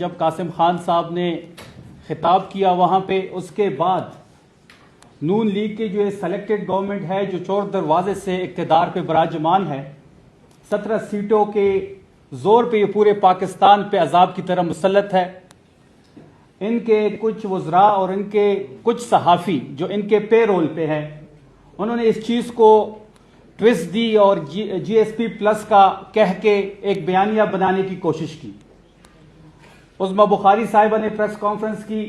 जब कासिम खान साहब ने खिताब किया वहाँ पे, उसके बाद नून लीग की जो सेलेक्टेड गवर्नमेंट है जो चौर दरवाजे से इक़्तिदार पे बराजमान है, 17 सीटों के जोर पे ये पूरे पाकिस्तान पे अजाब की तरह मुसल्लत है। इनके कुछ वज़रा और इनके कुछ सहाफ़ी जो इनके पे रोल पे हैं, उन्होंने इस चीज़ को ट्विस्ट दी और GSP प्लस का कह के एक बयानिया बनाने की कोशिश की। उज़्मा बुखारी साहिबा ने प्रेस कॉन्फ्रेंस की,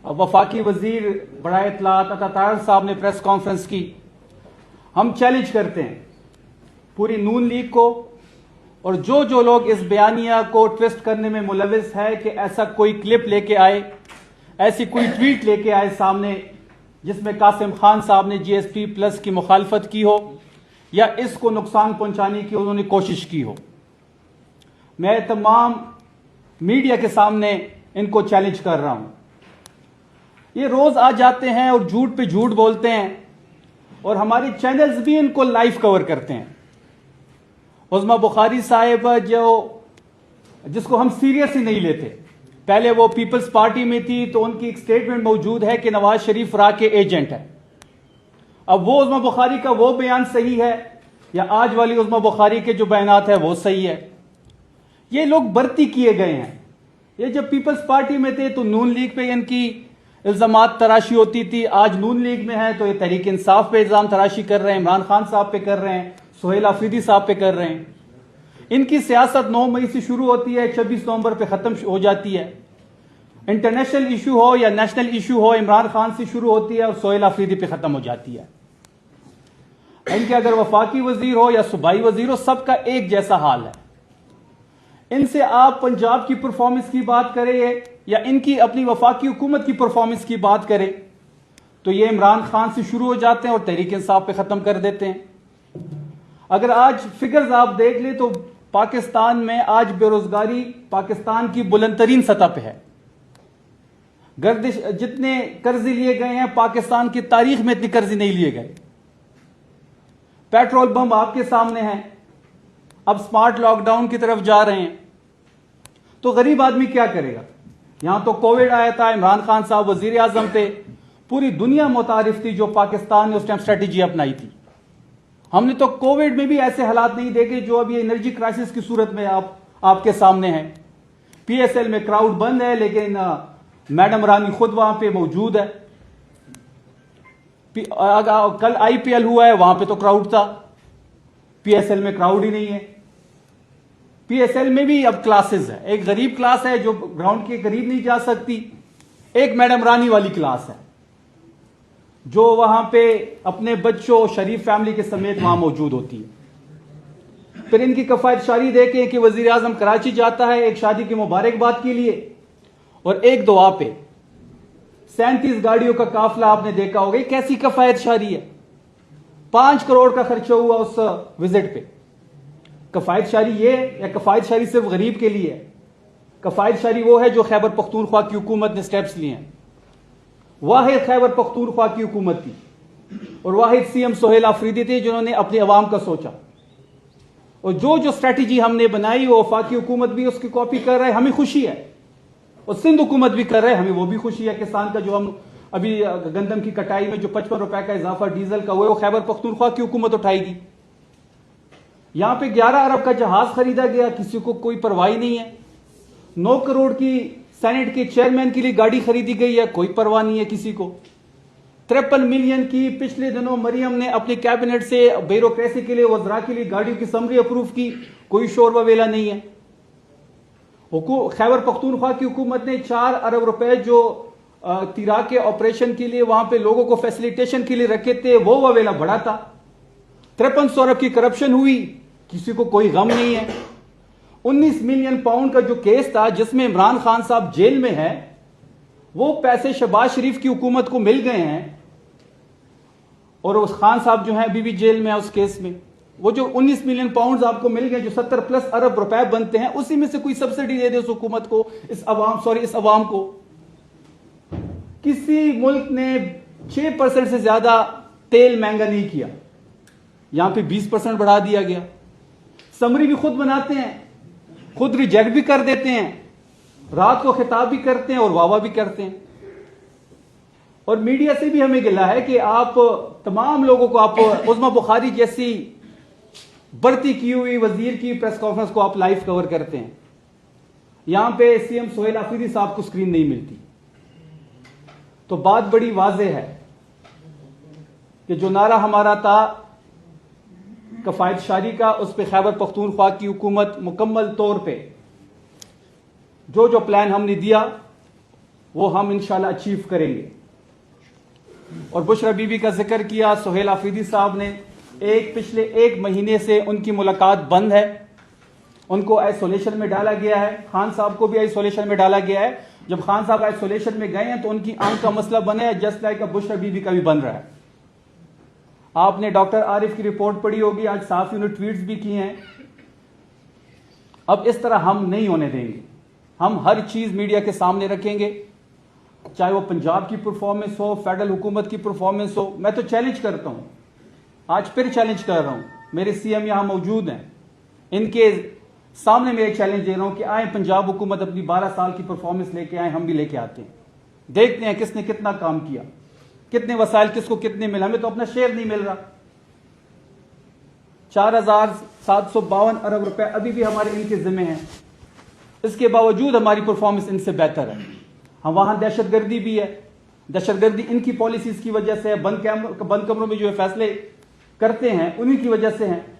वफाकी वजीर बराए इत्तलात अता तारड़ साहब ने प्रेस कॉन्फ्रेंस की। हम चैलेंज करते हैं पूरी नून लीग को और जो जो लोग इस बयानिया को ट्विस्ट करने में मुलविस है कि ऐसा कोई क्लिप लेके आए, ऐसी कोई ट्वीट लेके आए सामने जिसमें कासिम खान साहब ने GSP प्लस की मुखालफत की हो या इसको नुकसान पहुंचाने की उन्होंने कोशिश की हो। मैं तमाम मीडिया के सामने इनको चैलेंज कर रहा हूं। ये रोज आ जाते हैं और झूठ पे झूठ बोलते हैं और हमारे चैनल्स भी इनको लाइव कवर करते हैं। उज़्मा बुखारी साहिब जिसको हम सीरियस ही नहीं लेते, पहले वो पीपल्स पार्टी में थी तो उनकी एक स्टेटमेंट मौजूद है कि नवाज शरीफ रा के एजेंट है। अब वो उज़्मा बुखारी का वो बयान सही है या आज वाली उज़्मा बुखारी के जो बयानात है वो सही है? ये लोग भर्ती किए गए हैं। ये जब पीपल्स पार्टी में थे तो नून लीग पे इनकी इल्जामात तराशी होती थी, आज नून लीग में है तो ये तहरीक इंसाफ पे इल्जाम तराशी कर रहे हैं, इमरान खान साहब पे कर रहे हैं, सुहेल आफरीदी साहब पे कर रहे हैं। इनकी सियासत 9 मई से शुरू होती है, 26 नवंबर पे खत्म हो जाती है। इंटरनेशनल इशू हो या नेशनल इशू हो, इमरान खान से शुरू होती है और सुहेल आफरीदी पे खत्म हो जाती है। इनके अगर वफाकी वजीर हो या सूबाई वजीर हो, सबका एक जैसा हाल है। इनसे आप पंजाब की परफॉर्मेंस की बात करें या इनकी अपनी वफाकी हुकूमत की परफॉर्मेंस की बात करें तो ये इमरान खान से शुरू हो जाते हैं और तहरीक इंसाफ पे खत्म कर देते हैं। अगर आज फिगर्स आप देख ले तो पाकिस्तान में आज बेरोजगारी पाकिस्तान की बुलंदतरीन सतह पे है। गर्दिश जितने कर्जे लिए गए हैं पाकिस्तान की तारीख में इतने कर्जे नहीं लिए गए। पेट्रोल बम आपके सामने हैं, अब स्मार्ट लॉकडाउन की तरफ जा रहे हैं तो गरीब आदमी क्या करेगा? यहां तो कोविड आया था, इमरान खान साहब वजीर आजम थे, पूरी दुनिया मुतारिफ थी जो पाकिस्तान ने उस टाइम स्ट्रेटेजी अपनाई थी। हमने तो कोविड में भी ऐसे हालात नहीं देखे जो अभी एनर्जी क्राइसिस की सूरत में आपके सामने है। PSL में क्राउड बंद है लेकिन मैडम रानी खुद वहां पे मौजूद है। कल IPL हुआ है, वहां पे तो क्राउड था, PSL में क्राउड ही नहीं है। PSL में भी अब क्लासेस है, एक गरीब क्लास है जो ग्राउंड के करीब नहीं जा सकती, एक मैडम रानी वाली क्लास है जो वहां पे अपने बच्चों शरीफ फैमिली के समेत वहां मौजूद होती है। फिर इनकी कफायतशारी देखें कि वजीर आजम कराची जाता है एक शादी की मुबारकबाद के लिए और एक दुआ पे 37 गाड़ियों का काफिला आपने देखा होगा। कैसी कफायतशारी है? 5 करोड़ का खर्चा हुआ उस विजिट पे। कफायतशारी ये या कफायतशारी सिर्फ गरीब के लिए है? कफायतशारी वो है जो खैबर पख्तूनख्वा की हुकूमत ने स्टेप्स लिए हैं। वाहिद खैबर पख्तूनख्वा की हुकूमत थी और वाहिद CM सुहेल आफरीदी थे जिन्होंने अपने अवाम का सोचा और जो जो स्ट्रेटेजी हमने बनाई वो वफाकी हुकूमत भी उसकी कॉपी कर रहा है, हमें खुशी है, और सिंध हुकूमत भी कर रहा है, हमें वो भी खुशी है। किसान का जो हम अभी गंदम की कटाई में जो 55 रुपए का इजाफा डीजल का हुआ वो खैबर पख्तूनख्वा की हुकूमत उठाएगी। यहां पे 11 अरब का जहाज खरीदा गया, किसी को कोई परवाह नहीं है। 9 करोड़ की सेनेट के चेयरमैन के लिए गाड़ी खरीदी गई है, कोई परवाह नहीं है किसी को। 53 मिलियन की पिछले दिनों मरियम ने अपनी कैबिनेट से ब्यूरोक्रेसी के लिए वज़रा के लिए गाड़ियों की समरी अप्रूव की, कोई शोर ववेला नहीं है। खैबर पख्तूनख्वा की हुकूमत ने 4 अरब रुपए जो तिरा के ऑपरेशन के लिए वहां पे लोगों को फैसिलिटेशन के लिए रखे थे वो ववेला बढ़ा था। 5300 अरब की करप्शन हुई, किसी को कोई गम नहीं है। 19 मिलियन पाउंड का जो केस था जिसमें इमरान खान साहब जेल में है, वो पैसे शहबाज शरीफ की हुकूमत को मिल गए हैं और उस खान साहब जो है अभी भी जेल में है उस केस में। वो जो 19 मिलियन पाउंड आपको मिल गए जो 70+ अरब रुपए बनते हैं, उसी में से कोई सब्सिडी दे दे उस हुकूमत को, इस अवाम को। किसी मुल्क ने 6% से ज्यादा तेल महंगा नहीं किया, यहां पे 20% बढ़ा दिया गया। समरी भी खुद बनाते हैं, खुद रिजेक्ट भी कर देते हैं। रात को खिताब भी करते हैं और वाह भी करते हैं। और मीडिया से भी हमें गिला है कि आप तमाम लोगों को, आप उस्मा बुखारी जैसी बढ़ती की हुई वजीर की प्रेस कॉन्फ्रेंस को आप लाइव कवर करते हैं। यहां पे सीएम सोहेल आफरीदी साहब को स्क्रीन नहीं मिलती। तो बात बड़ी वाज़ेह है कि जो नारा हमारा था कफायत शारी का, उस पर खैबर पख्तूनख्वा की हुकूमत मुकम्मल तौर पे जो जो प्लान हमने दिया वो हम इंशाल्लाह अचीव करेंगे। और बुशरा बीबी का जिक्र किया, सोहेल आफरीदी साहब ने पिछले 1 महीने से उनकी मुलाकात बंद है, उनको आइसोलेशन में डाला गया है। खान साहब को भी आइसोलेशन में डाला गया है। जब खान साहब आइसोलेशन में गए हैं तो उनकी आंख का मसला बना है, जस्ट लाइक बुशरा बीबी का भी बन रहा है। आपने डॉक्टर आरिफ की रिपोर्ट पढ़ी होगी, आज साफ उन्होंने ट्वीट्स भी किए हैं। अब इस तरह हम नहीं होने देंगे। हम हर चीज मीडिया के सामने रखेंगे, चाहे वो पंजाब की परफॉर्मेंस हो, फेडरल हुकूमत की परफॉर्मेंस हो। मैं तो चैलेंज करता हूं, आज फिर चैलेंज कर रहा हूं, मेरे सीएम यहां मौजूद हैं, इनके सामने मैं एक चैलेंज दे रहा हूं कि आए पंजाब हुकूमत अपनी 12 साल की परफॉर्मेंस लेके आए, हम भी लेके आते हैं, देखते हैं किसने कितना काम किया, कितने वसाइल किसको कितने मिला। हमें तो अपना शेयर नहीं मिल रहा। 4,752 अरब रुपए अभी भी हमारे इनके जिम्मे हैं। इसके बावजूद हमारी परफॉर्मेंस इनसे बेहतर है। हम वहां दहशतगर्दी भी है, दहशतगर्दी इनकी पॉलिसीज की वजह से है। बंद कमरों में जो फैसले करते हैं उन्हीं की वजह से हैं।